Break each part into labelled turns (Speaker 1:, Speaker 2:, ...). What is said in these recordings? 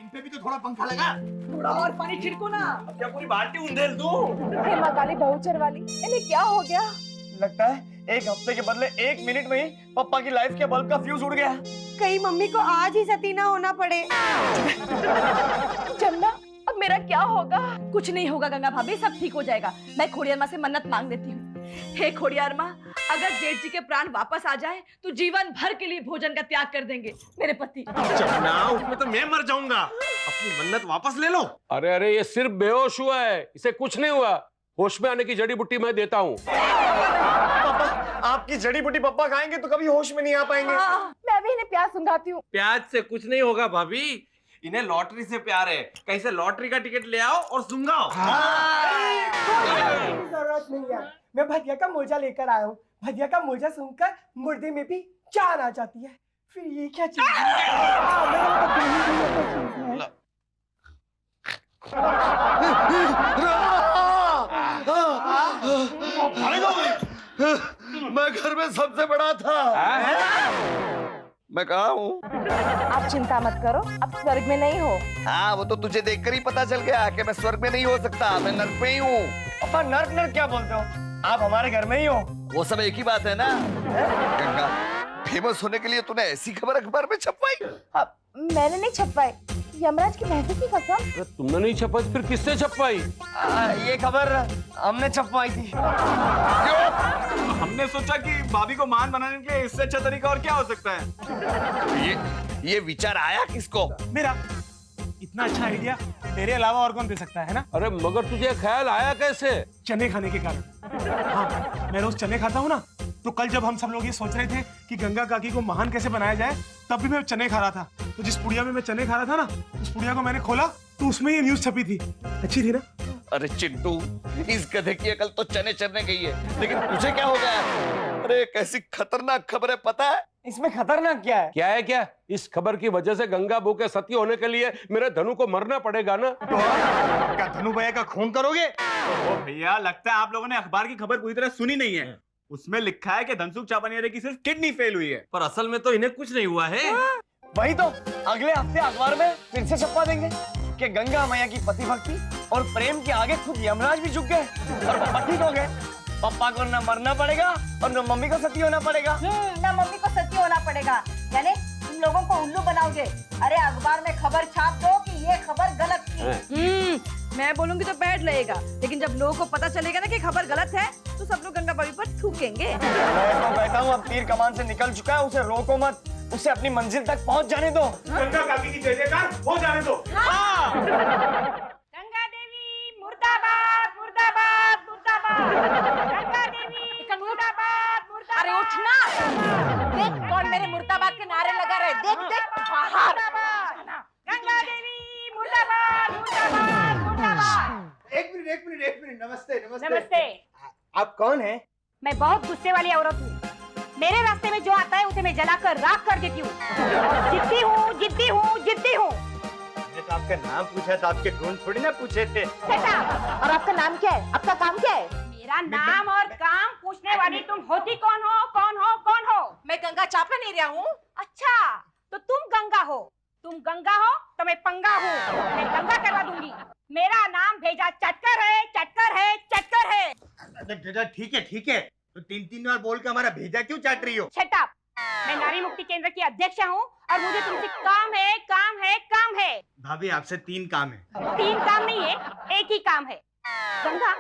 Speaker 1: इन पे भी तो थोड़ा पंखा लगा।
Speaker 2: थोड़ा और पानी छिड़को ना।
Speaker 1: अब क्या पूरी बाल्टी उंडेल दूं?
Speaker 3: हे माँ काली बहुचर वाली, इन्हें क्या हो गया?
Speaker 4: लगता है एक हफ्ते के बदले 1 मिनट में ही पापा की लाइफ के बल्ब का फ्यूज उड़ गया।
Speaker 5: कहीं मम्मी को आज ही सती ना होना पड़े।
Speaker 3: जमुना, अब मेरा क्या होगा?
Speaker 2: कुछ नहीं होगा गंगा भाभी, सब ठीक हो जाएगा। मैं खोड़ियार माँ से मन्नत मांग देती हूँ। हे खोड़ियार माँ, अगर जेठ जी के प्राण वापस आ जाए तो जीवन भर के लिए भोजन का त्याग कर देंगे मेरे पति।
Speaker 1: जमुना, उसमें तो मैं मर जाऊंगा। अपनी मन्नत वापस ले लो।
Speaker 6: अरे अरे, ये सिर्फ बेहोश हुआ है, इसे कुछ नहीं हुआ। होश में आने की जड़ी बूटी मैं देता हूँ।
Speaker 4: पापा, आपकी जड़ी बूटी पापा खाएंगे तो कभी होश में नहीं आ पाएंगे।
Speaker 3: मैं भी इन्हें प्यास सुंघाती हूँ।
Speaker 1: प्याज से कुछ नहीं होगा भाभी, इन्हें लॉटरी से प्यार है। कहीं से लॉटरी का टिकट ले आओ और सुंघाओ।
Speaker 7: जरूरत नहीं है, मैं भजिया का मोजा लेकर आया हूँ। भजिया का मोजा सुनकर मुर्दे में भी जान आ जाती है। फिर ये क्या चीज
Speaker 4: मैं घर में सबसे बड़ा था। मैं कहा हूँ?
Speaker 3: आप चिंता मत करो, अब स्वर्ग में नहीं हो।
Speaker 4: हाँ, वो तो तुझे देखकर ही पता चल गया कि मैं स्वर्ग में नहीं हो सकता, मैं नर्क में ही हूँ। पापा, नर्क नर्क क्या बोलते हो? आप हमारे घर में ही हो। वो सब एक ही बात है ना। गंगा, फेमस होने के लिए तूने ऐसी खबर अखबार में छपवाई?
Speaker 3: मैंने नहीं छपवाई, यमराज की महफिल की कसम।
Speaker 6: अरे तुमने नहीं छपाई, फिर किसने छपवाई?
Speaker 4: ये खबर हमने छपवाई थी।
Speaker 1: हमने सोचा कि भाभी को मान बनाने के लिए इससे अच्छा तरीका और क्या हो सकता है।
Speaker 4: ये विचार आया किसको?
Speaker 7: मेरा इतना अच्छा आइडिया मेरे अलावा और कौन दे सकता है ना?
Speaker 6: अरे मगर तुझे ख्याल आया कैसे?
Speaker 7: चने खाने के कारण। हाँ, मैं रोज चने खाता हूँ ना, तो कल जब हम सब लोग ये सोच रहे थे कि गंगा काकी को महान कैसे बनाया जाए, तब भी मैं चने खा रहा था। तो जिस पुड़िया में मैं चने खा रहा था ना, उस पुड़िया को मैंने खोला तो उसमें ये न्यूज छपी थी। अच्छी थी ना?
Speaker 4: अरे चिंटू, इस गधे की अकल तो चने चरने गई है, लेकिन तुझे क्या हो गया? अरे कैसी खतरनाक खबर है, पता है?
Speaker 7: इसमें खतरनाक क्या है?
Speaker 6: क्या है क्या? इस खबर की वजह से गंगा बहू के सती होने के लिए मेरे धनु को मरना पड़ेगा ना?
Speaker 1: क्या धनु भैया का खून करोगे? ओ भैया, लगता है आप लोगों ने अखबार की खबर पूरी तरह सुनी नहीं है। उसमें लिखा है कि धनसुख चापानियारे की सिर्फ किडनी फेल हुई है, पर असल में तो इन्हें कुछ नहीं हुआ है।
Speaker 4: वही तो अगले हफ्ते अखबार में फिर से छपवा देंगे कि गंगा मैया की पति भक्ति और प्रेम के आगे खुद यमराज भी झुक गए और पापा ठीक हो गए। पापा को न मरना पड़ेगा और न मम्मी को सती होना पड़ेगा।
Speaker 5: ना मम्मी को सती होना पड़ेगा, यानी तुम लोगों को उल्लू बनाओगे। अरे अखबार में खबर छाप दो कि ये खबर गलत थी।
Speaker 2: मैं बोलूंगी तो बैठ लगेगा, लेकिन जब लोगों को पता चलेगा ना कि खबर गलत है तो सब लोग गंगा भाभी पर थूकेंगे।
Speaker 4: मैं तो कहता हूँ अब तीर कमान से निकल चुका है, उसे रोको मत, उसे अपनी मंजिल तक पहुँच जाने दो।
Speaker 1: गंगा काकी की जय जयकार हो जाने दो।
Speaker 5: गंगा देवी मुर्दाबाद मुर्दाबाद मुर्दाबाद। गंगा देवी मुर्दाबाद मुर्दाबाद।
Speaker 3: अरे उठना, देख कौन मेरे मुर्दाबाद के नारे लगा रहे। देख देख बाहर।
Speaker 5: गंगा देवी मुर्दाबाद मुर्दाबाद मुर्दाबाद।
Speaker 7: एक मिनट, नमस्ते।
Speaker 5: नमस्ते।
Speaker 7: आप कौन है?
Speaker 5: मैं बहुत गुस्से वाली औरत हूँ। मेरे रास्ते में जो आता है उसे मैं जलाकर राख कर देती हूँ। जिद्दी हूँ, जिद्दी हूँ, जिद्दी हूँ।
Speaker 1: मैंने तो आपका नाम पूछा था, आपके गुण थोड़ी ना पूछे थे।
Speaker 3: और आपका नाम क्या है? आपका काम क्या है?
Speaker 5: मेरा नाम और काम पूछने वाली तुम होती कौन हो? कौन हो? कौन हो?
Speaker 3: मैं गंगा चापन एरिया हूँ।
Speaker 5: अच्छा, तो तुम गंगा हो। तुम गंगा हो तो मैं पंगा हूँ। मैं गंगा करवा दूंगी। मेरा नाम भेजा चटकर है, चटकर है, चटकर है।
Speaker 1: ठीक है, तो 3 बार बोल के हमारा भेजा क्यों चाट रही हो?
Speaker 5: Shut up! मैं नारी मुक्ति केंद्र की अध्यक्ष हूँ और मुझे तुमसे काम है, काम है, काम है।
Speaker 1: भाभी, आपसे 3 काम है।
Speaker 5: 3 काम नहीं है, एक ही काम है। गंगा,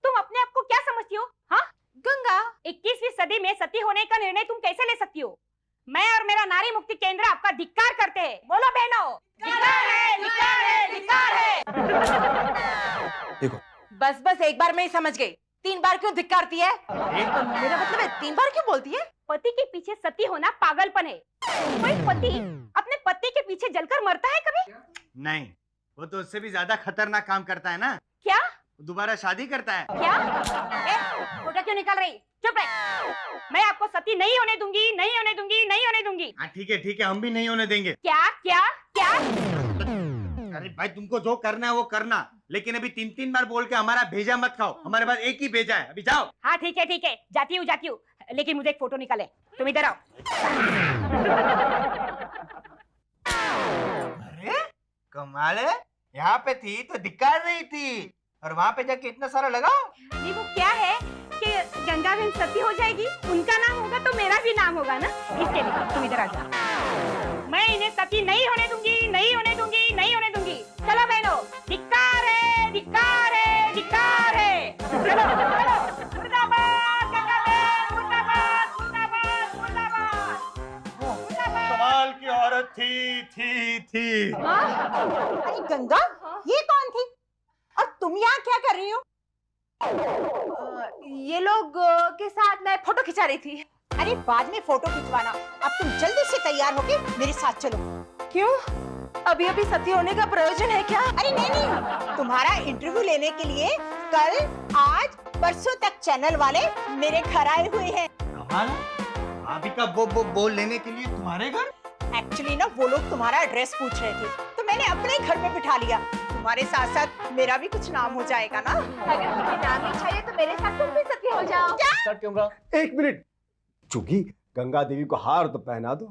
Speaker 5: तुम अपने आप को क्या समझती हो? हाँ,
Speaker 3: गंगा
Speaker 5: 21वीं सदी में सती होने का निर्णय तुम कैसे ले सकती हो? मैं और मेरा नारी मुक्ति केंद्र आपका धिक्कार करते हैं। बोलो बहनों, धिक्कार है, धिक्कार है, धिक्कार है।
Speaker 1: देखो,
Speaker 3: बस एक बार मैं ही समझ गई। 3 बार क्यों धिक्कारती है? मेरा मतलब है 3 बार क्यों बोलती है?
Speaker 5: पति के पीछे सती होना पागलपन है। कोई पति अपने पति के पीछे जलकर मरता है कभी?
Speaker 1: नहीं, वो तो उससे भी ज्यादा खतरनाक काम करता है ना।
Speaker 5: क्या?
Speaker 1: दोबारा शादी करता है।
Speaker 5: क्या? फोटो क्यों निकाल रही? चुप रह। मैं आपको सती नहीं होने दूंगी, नहीं होने दूंगी, नहीं होने दूंगी।
Speaker 1: हाँ ठीक है, हम भी नहीं होने देंगे।
Speaker 5: क्या क्या क्या?
Speaker 1: अरे भाई, तुमको जो करना है वो करना, लेकिन अभी 3 बार बोल के हमारा भेजा मत खाओ। हमारे पास एक ही भेजा है, अभी जाओ।
Speaker 5: हाँ ठीक है, जाती हूँ, लेकिन मुझे एक फोटो निकाले। तुम इधर आओ।
Speaker 1: अरे
Speaker 8: कमाल है, यहाँ पे थी तो धिक्कार नहीं थी, और वहाँ पे जाके इतना सारा लगाओ।
Speaker 5: ये वो क्या है कि गंगा बहन सती हो जाएगी, उनका नाम होगा तो मेरा भी नाम होगा ना, इसके लिए तुम इधर आ जाओ। मैं इन्हें सती नहीं होने दूंगी, नहीं होने दूंगी, नहीं होने दूंगी। चलो बहनों, धिक्कार है, धिक्कार है, धिक्कार है। चलो चलो, मुर्दाबाद गंगा बहन, मुर्दाबाद, मुर्दाबाद, मुर्दाबाद, मुर्दाबाद।
Speaker 1: कमाल की औरत थी।
Speaker 3: अरे गंगा, ये कौन थी और तुम यहाँ क्या कर रही हो?
Speaker 2: ये लोग के साथ मैं फोटो खिंचा रही थी।
Speaker 3: अरे बाद में फोटो खिंचवाना, अब तुम जल्दी से तैयार होके मेरे साथ चलो।
Speaker 2: क्यों? अभी अभी सती होने का प्रयोजन है क्या?
Speaker 3: अरे नहीं, तुम्हारा इंटरव्यू लेने के लिए कल, आज, परसों तक चैनल वाले मेरे घर आए हुए हैं।
Speaker 8: कमाल है, भाभी का बोल लेने के लिए तुम्हारे घर?
Speaker 3: एक्चुअली ना वो लोग तुम्हारा एड्रेस पूछ रहे थे, तो मैंने अपने घर में बिठा लिया। तुम्हारे साथ साथ मेरा भी कुछ नाम हो जाएगा ना।
Speaker 2: अगर तुम्हें नाम नहीं चाहिए तो मेरे साथ तुम भी सती हो जाओ।
Speaker 9: Start camera. एक मिनट, चुकी गंगा देवी को हार तो पहना दो।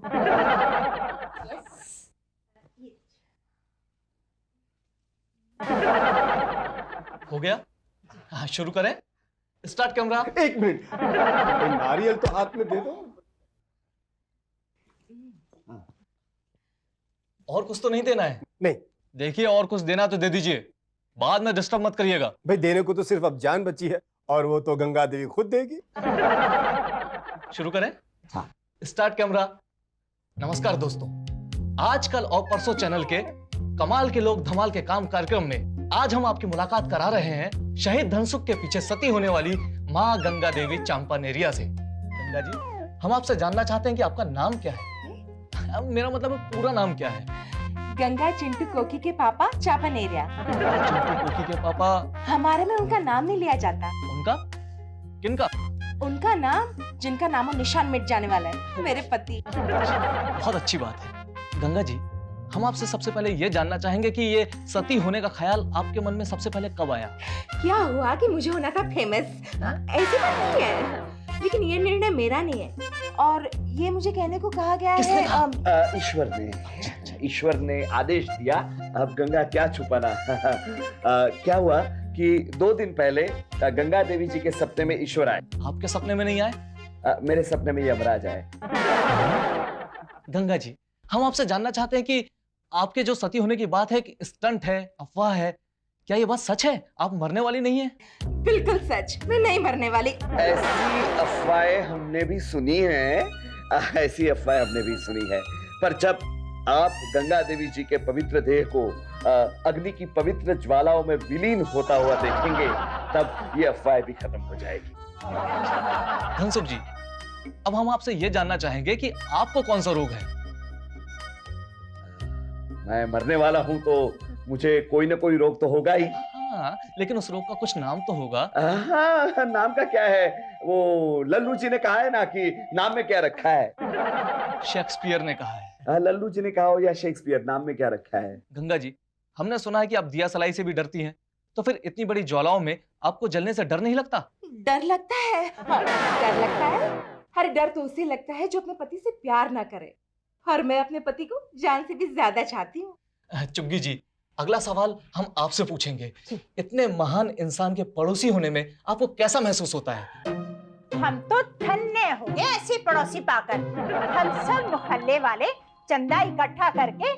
Speaker 10: हो गया? हाँ, शुरू करें। Start camera.
Speaker 9: एक मिनट, नारियल तो हाथ में दे दो।
Speaker 10: और कुछ तो नहीं देना है?
Speaker 9: नहीं।
Speaker 10: देखिए, और कुछ देना तो दे दीजिए, बाद में डिस्टर्ब मत करिएगा।
Speaker 9: भाई देने को तो सिर्फ अब जान बची है, और वो तो गंगा देवी खुद देगी।
Speaker 10: शुरू करें?
Speaker 9: हाँ।
Speaker 10: Start camera. नमस्कार दोस्तों, आजकल और परसों चैनल के कमाल के लोग धमाल के काम कार्यक्रम में आज हम आपकी मुलाकात करा रहे हैं शहीद धनसुख के पीछे सती होने वाली माँ गंगा देवी चांपानेरिया से। गंगा जी, हम आपसे जानना चाहते हैं कि आपका नाम क्या है? मेरा मतलब पूरा नाम क्या है?
Speaker 2: गंगा चिंटू कोकी के पापा चापानेरिया।
Speaker 10: चिंटू कोकी के पापा?
Speaker 2: हमारे में उनका नाम नहीं लिया जाता।
Speaker 10: उनका? किनका?
Speaker 2: उनका नाम जिनका नामो निशान मिट जाने वाला है, मेरे पति।
Speaker 10: बहुत अच्छी बात है। गंगा जी, हम आपसे सबसे पहले ये जानना चाहेंगे कि ये सती होने का ख्याल आपके मन में सबसे पहले कब आया?
Speaker 2: क्या हुआ कि मुझे होना था फेमस? ऐसी बात नहीं है, लेकिन ये निर्णय मेरा नहीं है, और ये मुझे कहने को कहा गया है
Speaker 4: ईश्वर ने आदेश दिया। अब गंगा क्या छुपाना। क्या हुआ कि 2 दिन पहले गंगा देवी जी के सपने में ईश्वर आए।
Speaker 10: आपके सपने में नहीं आए?
Speaker 4: मेरे सपने में यमराज आए।
Speaker 10: गंगा जी, हम आपसे जानना चाहते हैं कि आपके जो सती होने की बात है कि स्टंट है, अफवाह है, क्या ये बात सच है? आप मरने वाली नहीं है?
Speaker 2: बिल्कुल सच, मैं नहीं मरने वाली।
Speaker 4: ऐसी अफवाहें हमने भी सुनी है, ऐसी अफवाहें हमने भी सुनी है, पर जब आप गंगा देवी जी के पवित्र देह को अग्नि की पवित्र ज्वालाओं में विलीन होता हुआ देखेंगे, तब ये अफवाहें भी खत्म हो जाएगी।
Speaker 10: धनसुख जी, अब हम आपसे ये जानना चाहेंगे कि आपको कौन सा रोग है?
Speaker 4: मैं मरने वाला हूं तो मुझे कोई ना कोई रोग तो होगा ही।
Speaker 10: हाँ, लेकिन उस रोग का कुछ नाम तो होगा।
Speaker 4: हाँ, नाम का क्या है? वो लल्लू जी ने कहा है ना कि नाम में क्या रखा है।
Speaker 10: शेक्सपियर ने कहा है।
Speaker 4: लल्लू जी ने कहा हो या शेक्सपियर, नाम में क्या रखा है?
Speaker 10: गंगा जी, हमने सुना है कि आप दिया सलाई से भी डरती हैं, तो फिर इतनी बड़ी ज्वालाओं में आपको जलने से डर नहीं लगता?
Speaker 2: डर लगता है। हाँ, डर लगता है। हर डर तो उसे लगता है जो अपने पति से प्यार ना करे, और मैं अपने पति को जान से भी ज्यादा चाहती हूँ।
Speaker 10: चुग्गी जी, अगला सवाल हम आपसे पूछेंगे। इतने महान इंसान के पड़ोसी होने में आपको कैसा महसूस होता है?
Speaker 5: हम तो धन्य हो गए ऐसे पड़ोसी पाकर। हम सब मोहल्ले वाले चंदा इकट्ठा करके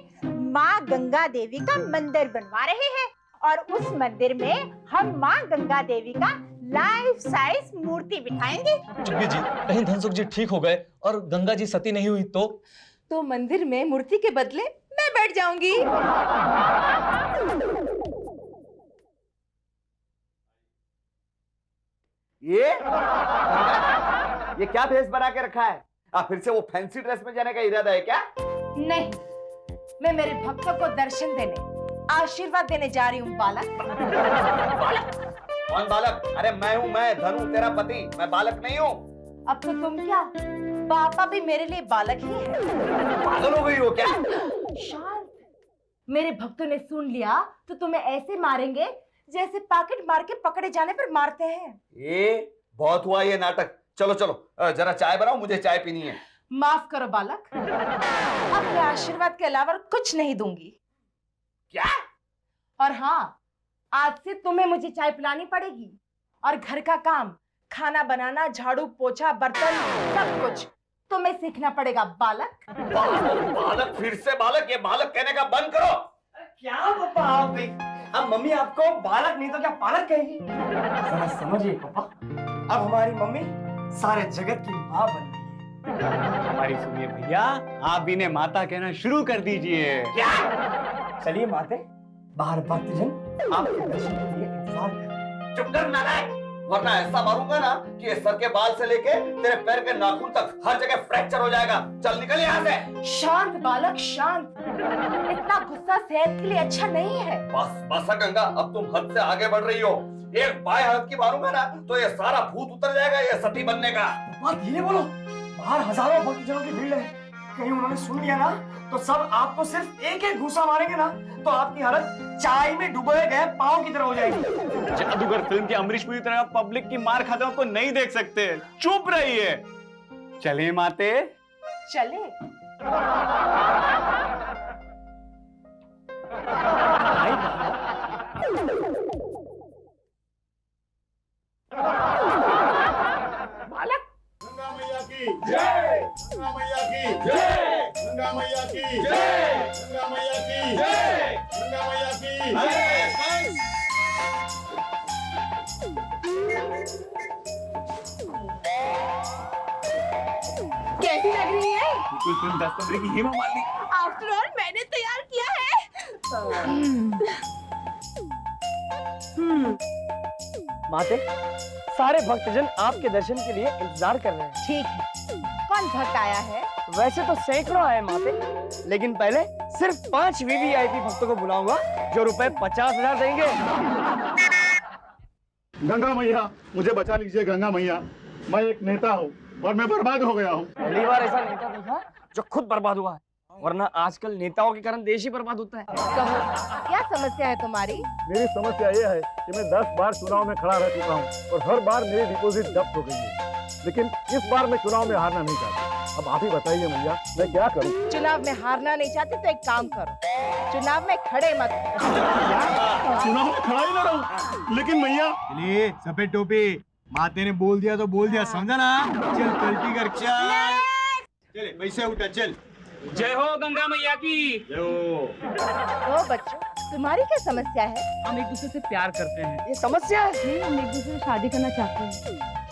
Speaker 5: माँ गंगा देवी का मंदिर बनवा रहे हैं, और उस मंदिर में हम माँ गंगा देवी का लाइफ साइज मूर्ति बिठाएंगे।
Speaker 10: चुग्गी जी, कहीं धनसुख जी ठीक हो गए और गंगा जी सती नहीं हुई तो
Speaker 2: मंदिर में मूर्ति के बदले मैं बैठ जाऊंगी।
Speaker 4: ये क्या भेष बना के रखा है? फिर से वो फैंसी ड्रेस में जाने का इरादा है क्या?
Speaker 2: नहीं, मैं मेरे भक्तों को दर्शन देने, आशीर्वाद देने जा रही हूँ बालक।
Speaker 4: बालक? कौन बालक? अरे मैं हूँ, मैं धनु तेरा पति, मैं बालक नहीं हूँ।
Speaker 2: अब तो तुम क्या, पापा भी मेरे लिए बालक ही है।
Speaker 4: पागल हो गई हो क्या?
Speaker 2: शांत। मेरे भक्तों ने सुन लिया तो तुम्हें ऐसे मारेंगे जैसे पॉकेट मार के पकड़े जाने पर मारते हैं।
Speaker 4: ये बहुत हुआ ये नाटक। चलो चलो, जरा चाय बनाओ, मुझे चाय पीनी है।
Speaker 2: माफ करो बालक, अपने आशीर्वाद के अलावा कुछ नहीं दूंगी।
Speaker 4: क्या?
Speaker 5: और हाँ, आज से तुम्हें मुझे चाय पिलानी पड़ेगी और घर का काम, खाना बनाना, झाड़ू पोछा, बर्तन, सब कुछ तुम्हें सीखना पड़ेगा बालक।
Speaker 4: बालक फिर से बालक, ये बालक कहने का बंद करो।
Speaker 8: क्या पापा आप भी? अब मम्मी आपको बालक नहीं तो क्या पालक कहेगी? जरा समझिए पापा, अब हमारी मम्मी सारे जगत की माँ बन गई है।
Speaker 1: हमारी सुनिए भैया, आप इन्हें माता कहना शुरू कर दीजिए।
Speaker 8: क्या? चलिए माते, बाहर भक्तजन आपके दर्शन के लिए इंतजार कर।
Speaker 4: चुप कर नालायक, वरना ऐसा मारूंगा ना कि सर के बाल से लेके तेरे पैर के नाखून तक हर जगह फ्रैक्चर हो जाएगा। चल निकल यहाँ से।
Speaker 5: शांत बालक, शांत। इतना गुस्सा सेहत के लिए अच्छा नहीं है।
Speaker 4: बस बस गंगा, अब तुम हद से आगे बढ़ रही हो। एक बाएं हाथ की मारूंगा ना तो ये सारा भूत उतर जाएगा ये सती बनने का।
Speaker 8: पापा धीरे बोलो, बाहर हजारों भक्तजनों की भीड़ है, कहीं उन्होंने सुन लिया ना तो सब आपको सिर्फ एक एक घूसा मारेंगे ना तो आपकी हालत चाय में डुबोए गए पांव की तरह हो जाएगी।
Speaker 1: जादूगर फिल्म के अमरीश पुरी तरह पब्लिक की मार खाते आपको नहीं देख सकते। चुप रहिए। चले माते।
Speaker 5: चले। बालक,
Speaker 11: गंगा मैया की जय, गंगा मैया की जय, गंगा मैया की जय, गंगा मैया की जय, गंगा मैया की जय।
Speaker 5: कैसी लग रही है?
Speaker 1: बिल्कुल फिल्म 10 पंद्रह की हेमा मालिनी।
Speaker 5: आफ्टर ऑल मैंने तैयार किया है।
Speaker 8: माते, सारे भक्तजन आपके दर्शन के लिए इंतजार कर रहे हैं।
Speaker 5: ठीक है, कौन भक्त आया है?
Speaker 8: वैसे तो सैकड़ों आए माते, लेकिन पहले सिर्फ 5 वीवीआईपी भक्तों को बुलाऊंगा जो रुपए 50,000 देंगे।
Speaker 11: गंगा मैया मुझे बचा लीजिए। गंगा मैया, मैं एक नेता हूँ और मैं बर्बाद हो गया हूँ।
Speaker 8: पहली बार ऐसा नेता देखा जो खुद बर्बाद हुआ है, वरना आजकल नेताओं के कारण देश ही बर्बाद होता है।
Speaker 5: कहो, क्या समस्या है तुम्हारी?
Speaker 11: मेरी समस्या ये है कि मैं 10 बार चुनाव में खड़ा रह चुका हूँ और हर बार मेरी डिपॉजिट जब्त हो गई है, लेकिन इस बार मैं चुनाव में हारना नहीं चाहता। अब आप ही बताइए मैया, मैं क्या करूँ?
Speaker 5: चुनाव में हारना नहीं चाहते तो एक काम करो, चुनाव में खड़े मत।
Speaker 11: चुनाव में खड़ा ही ना रहूं, लेकिन मैया।
Speaker 7: चलिए सफेद टोपी, माते ने बोल दिया तो बोल दिया, समझा ना? चल पलटी कर, चल चले वैसे उठा, चल।
Speaker 1: जय हो गंगा मैया की।
Speaker 5: तो बच्चों, तुम्हारी क्या समस्या है?
Speaker 1: हम एक दूसरे से प्यार करते हैं।
Speaker 8: ये समस्या है?
Speaker 2: हम एक दूसरे से शादी करना चाहते हैं।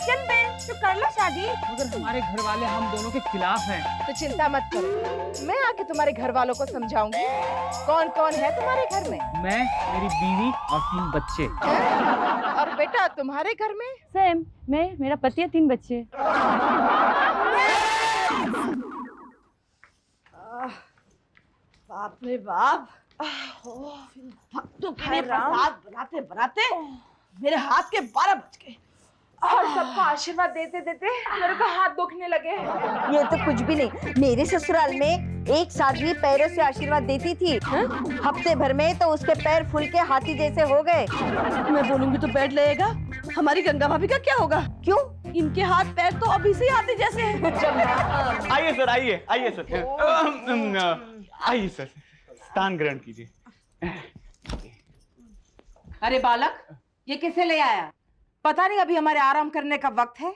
Speaker 5: चल बे, तो कर लो शादी।
Speaker 1: मगर हमारे घर वाले हम दोनों के खिलाफ हैं।
Speaker 5: तो चिंता मत करो, मैं आके तुम्हारे घर वालों को समझाऊंगी। कौन कौन है तुम्हारे घर में?
Speaker 1: मैं, मेरी बीवी और 3 बच्चे।
Speaker 5: और बेटा तुम्हारे घर में?
Speaker 2: सेम, मैं, मेरा पति है, 3 बच्चे।
Speaker 5: बाप रे बाप, भक्तों के लिए प्रसाद बनाते बनाते मेरे हाथ के 12 बज गए और सबको आशीर्वाद देते देते मेरे को हाथ दुखने लगे।
Speaker 12: ये तो कुछ भी नहीं, मेरे ससुराल में एक साध्वी पैरों से आशीर्वाद देती थी, हफ्ते भर में तो उसके पैर फूल के हाथी जैसे हो गए।
Speaker 2: मैं बोलूंगी तो बेड लगेगा। हमारी गंगा भाभी का क्या होगा?
Speaker 12: क्यों?
Speaker 2: इनके हाथ पैर तो अभी से हाथी जैसे हैं।
Speaker 1: आइए सर, आइए आइए सर, आइए सर, स्थान ग्रहण कीजिए।
Speaker 5: अरे बालक, ये किसे ले आया? पता नहीं अभी हमारे आराम करने का वक्त है,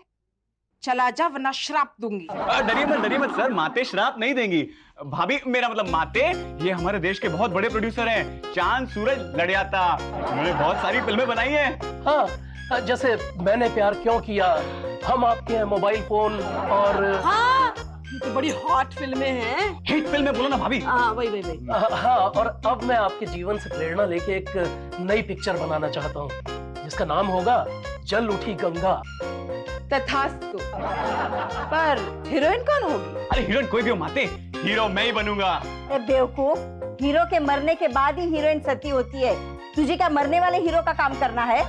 Speaker 5: चला जा वरना श्राप दूंगी।
Speaker 1: डरिए मत सर, माते श्राप नहीं देंगी। भाभी, मेरा मतलब माते, ये हमारे देश के बहुत बड़े प्रोड्यूसर हैं, चांद सूरज लड़ियाता। उन्होंने बहुत सारी फिल्में बनाई हैं।
Speaker 10: हाँ, जैसे मैंने प्यार क्यों किया, हम आपके हैं, मोबाइल फोन और
Speaker 2: हाँ, ये तो बड़ी हॉट फिल्में हैं।
Speaker 1: हिट फिल्में बोलो ना भाभी।
Speaker 2: हाँ, वही।
Speaker 10: हाँ, और अब मैं आपके जीवन से प्रेरणा लेके एक नई पिक्चर बनाना चाहता हूँ जिसका नाम होगा जल उठी गंगा।
Speaker 5: तथास्तु। पर हीरोइन कौन होगी?
Speaker 1: अरे हीरोइन कोई भी हो माते, हीरो मैं ही बनूंगा।
Speaker 12: बेवकूफ, हीरो के मरने के बाद ही हीरोइन सती होती है। तुझे क्या मरने वाले हीरो का काम करना है?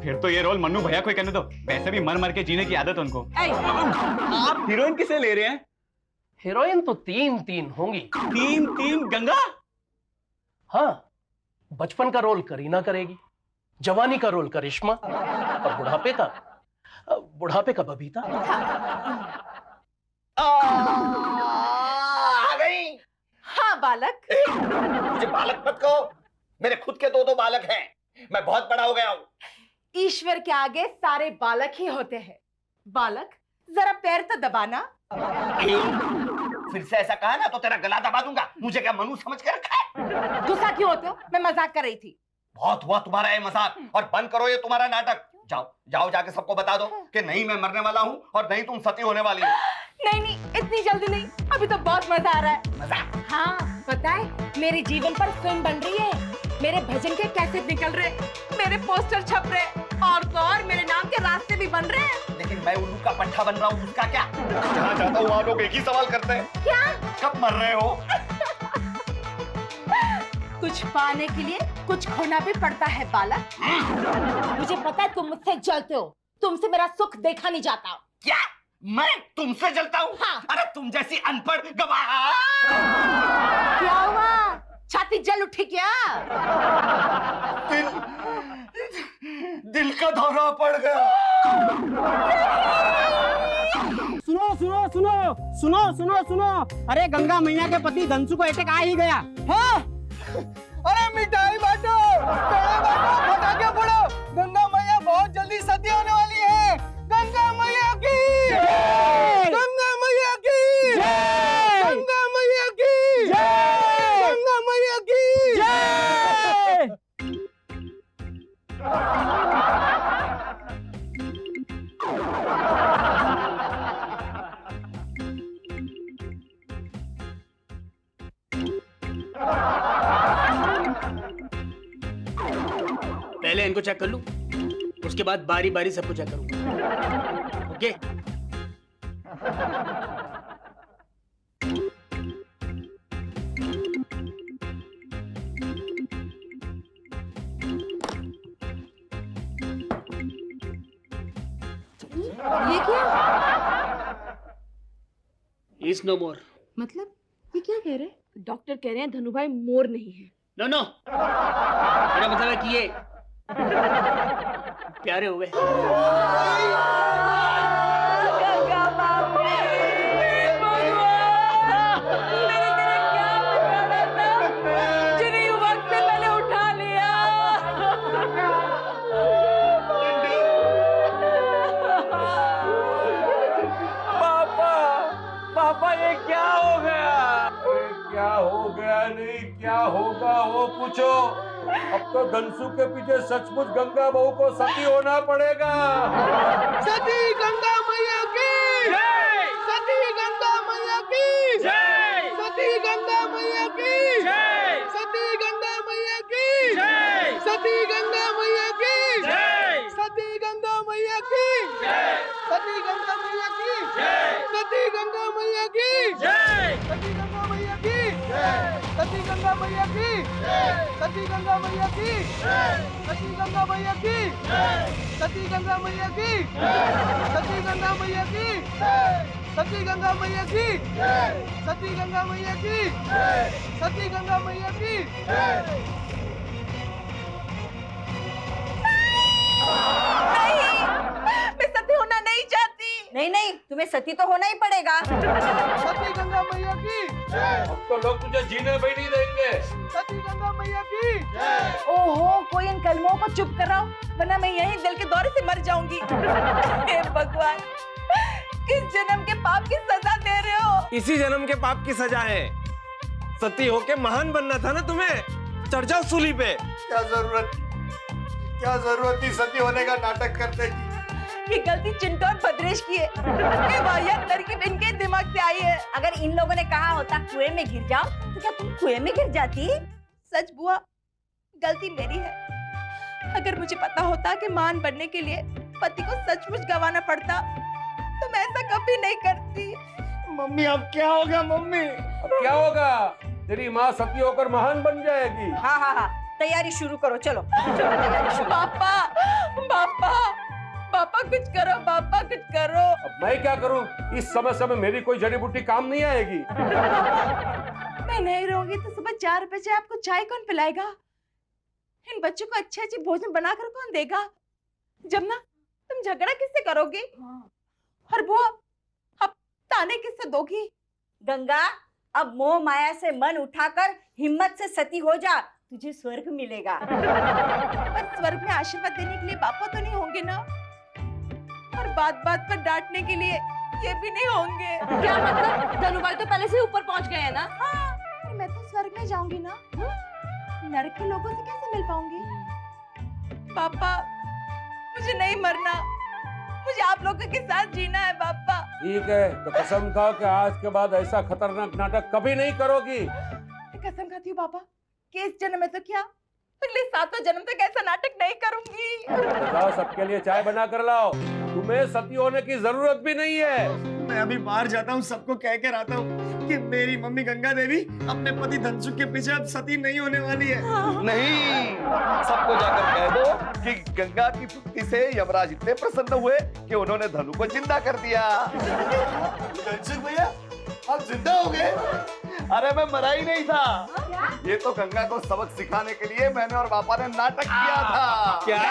Speaker 1: फिर तो ये रोल मन्नू भैया को ही करने दो, वैसे भी मर मर के जीने की आदत है उनको। आप हीरोइन किसे ले रहे हैं?
Speaker 10: हीरोइन तो 3 होंगी।
Speaker 1: 3 गंगा?
Speaker 10: हाँ, बचपन का रोल करीना करेगी, जवानी का रोल करिश्मा और बुढ़ापे का बबीता।
Speaker 4: आ गई।
Speaker 5: हाँ बालक।
Speaker 4: मुझे बालक मत कहो, मेरे खुद उसके 2 बालक हैं। मैं बहुत बड़ा हो गया हूँ।
Speaker 3: ईश्वर के आगे सारे बालक ही होते हैं। बालक, जरा पैर तो दबाना।
Speaker 4: फिर से ऐसा कहा ना तो तेरा गला दबा दूंगा। मुझे क्या मनु समझ के रखा है?
Speaker 3: गुस्सा क्यों होते हो? मैं मजाक कर रही थी।
Speaker 4: बहुत हुआ तुम्हारा ये मजाक, और बंद करो ये तुम्हारा नाटक। जाओ जाओ, जाके सबको बता दो कि नहीं मैं मरने वाला हूँ और नहीं तुम सती होने वाली हो।
Speaker 3: नहीं नहीं, इतनी जल्दी नहीं, अभी तो बहुत मजा आ रहा है।
Speaker 4: मजा?
Speaker 3: हाँ, पता है मेरे जीवन पर फिल्म बन रही है। मेरे भजन के कैसेट निकल रहे, मेरे पोस्टर छप रहे, और तो और मेरे नाम के रास्ते भी बन रहे हैं।
Speaker 4: लेकिन मैं उल्लू का पट्टा बन रहा हूँ, उसका क्या? जहाँ जाता हूँ वहाँ लोग एक ही सवाल करते हैं,
Speaker 3: क्या?
Speaker 4: कब मर रहे हो?
Speaker 3: कुछ पाने के लिए कुछ खोना भी पड़ता है बालक। मुझे पता है तुम मुझसे जलते हो, तुमसे मेरा सुख देखा नहीं जाता।
Speaker 4: क्या मैं तुमसे जलता हूँ?
Speaker 3: हाँ।
Speaker 4: अरे तुम जैसी अनपढ़ गवाह।
Speaker 3: क्या हुआ? छाती जल उठी क्या?
Speaker 4: दिल का दौरा पड़ गया।
Speaker 8: सुनो सुनो सुनो सुनो सुनो सुनो, अरे गंगा मैया के पति धंसू को अटैक आ ही गया। हाँ? अरे मिठाई बांटो, पेड़े बांटो, पटाखे फोड़ो, गंगा मैया बहुत जल्दी सती होने वाली है। गंगा मैया की जय! गंगा मैया की जय! गंगा मैया की जय! गंगा मैया की जय!
Speaker 13: पहले इनको चेक कर लूं, उसके बाद बारी बारी सबको चेक करूंगा। ओके?
Speaker 3: ये क्या?
Speaker 13: इस नो मोर।
Speaker 3: मतलब ये क्या कह रहे? डॉक्टर कह रहे हैं धनु भाई मोर नहीं है।
Speaker 13: नो नो, मेरा मतलब है कि ये प्यारे हो गए।
Speaker 2: गंगा बाबू, भगवान, मेरे तेरे क्या बिगाड़ा था, जिन्हें वक्त से मैंने उठा लिया।
Speaker 6: पापा, पापा ये क्या हो गया? अरे क्या हो गया नहीं, क्या होगा वो पूछो। अब तो धंसू के पीछे सचमुच गंगा बहू को सती होना पड़ेगा।
Speaker 8: सती गंगा मैया की
Speaker 6: जय!
Speaker 8: सती गंगा मैया की
Speaker 6: जय!
Speaker 8: सती गंगा मैया की
Speaker 6: जय!
Speaker 8: सती गंगा मैया की
Speaker 6: जय!
Speaker 8: सती गंगा मैया की
Speaker 6: जय!
Speaker 8: सती गंगा मैया की
Speaker 6: जय!
Speaker 8: सती गंगा मैया की
Speaker 6: जय!
Speaker 8: सती गंगा मैया की
Speaker 6: जय!
Speaker 8: सती गंगा मैया की सती गंगा मैया की सती गंगा मैया की सती गंगा मैया की सती गंगा मैया की सती गंगा मैया की सती गंगा मैया की सती गंगा मैया की सती गंगा मैया की।
Speaker 2: मैं सती होना नहीं चाहती।
Speaker 12: नहीं नहीं, तुम्हें सती तो होना ही पड़ेगा।
Speaker 8: सती गंगा मैया की
Speaker 6: अब तो लोग तुझे जीने भी नहीं देंगे।
Speaker 8: सती गंगा मैया की
Speaker 2: ओहो, कोई इन कलमों को चुप कराओ, वरना मैं यहीं दिल के दौरे से मर जाऊंगी। हे भगवान, किस जन्म के पाप की सजा दे रहे हो?
Speaker 7: इसी जन्म के पाप की सजा है। सती होके महान बनना था ना तुम्हें। चढ़ जाओ सूली पे।
Speaker 4: क्या जरूरत थी सती होने का नाटक करने की?
Speaker 2: ये गलती चिंटू और भद्रेश की है। ये वाहियात तरकीब इनके दिमाग से आई है।
Speaker 12: अगर इन लोगों ने कहा होता कुएं में गिर जाओ, तो क्या तुम कुएं में गिर जाती?
Speaker 2: सच बुआ, गलती मेरी है। अगर मुझे पता होता कि महान बनने के लिए पति को सचमुच गंवाना पड़ता, तो मैं ऐसा कभी नहीं करती।
Speaker 8: मम्मी अब क्या होगा? मम्मी
Speaker 6: अब क्या होगा? तेरी माँ सती होकर महान बन जाएगी।
Speaker 12: हाँ हाँ हाँ, तैयारी शुरू करो, चलो चलो तैयारी शुरू।
Speaker 2: पापा, पापा, पापा कुछ करो, पापा कुछ करो।
Speaker 6: अब मैं क्या करूं? इस समस्या में मेरी कोई जड़ी बूटी काम नहीं आएगी।
Speaker 2: मैं नहीं रहूंगी तो सुबह 4 बजे आपको चाय कौन पिलाएगा? इन बच्चों को अच्छे अच्छे भोजन बनाकर कौन देगा? जब ना तुम झगड़ा किससे करोगी? और बुआ, अब ताने किससे दोगी?
Speaker 12: गंगा, अब मोह माया से मन उठाकर हिम्मत से सती हो जा। तुझे स्वर्ग मिलेगा।
Speaker 2: पर स्वर्ग में आशीर्वाद देने के लिए पापा तो नहीं होंगे ना, और बात बात पर डांटने के लिए ये भी नहीं होंगे।
Speaker 3: क्या मतलब? धनु भाई तो पहले से ऊपर पहुंच गए हैं ना।
Speaker 2: हाँ, पर मैं तो स्वर्ग में जाऊंगी ना, नरक के लोगों से कैसे मिल पाऊंगी? पापा, मुझे नहीं मरना, मुझे आप लोगों के साथ जीना है पापा।
Speaker 6: ठीक है, तो कसम खाओ कि आज के बाद ऐसा खतरनाक नाटक कभी नहीं करोगी।
Speaker 2: कसम खाती हूँ पापा कि इस जन्म में तो क्या, अगले 7 जन्म तक ऐसा नाटक नहीं करूंगी।
Speaker 6: जाओ, सबके लिए चाय बना कर लाओ, तुम्हें सती होने की जरूरत भी नहीं है।
Speaker 7: मैं अभी बाहर जाता हूँ, सबको कह कर आता हूँ कि मेरी मम्मी गंगा देवी अपने पति धनसुख के पीछे अब सती नहीं होने वाली है।
Speaker 4: नहीं, सबको जाकर कह दो कि गंगा की भक्ति से यमराज इतने प्रसन्न हुए कि उन्होंने धनु को जिंदा कर दिया। धनसुख भैया, आप जिंदा हो गए? अरे मैं मरा ही नहीं था, ये तो गंगा को सबक सिखाने के लिए मैंने और पापा ने नाटक किया था।
Speaker 6: क्या?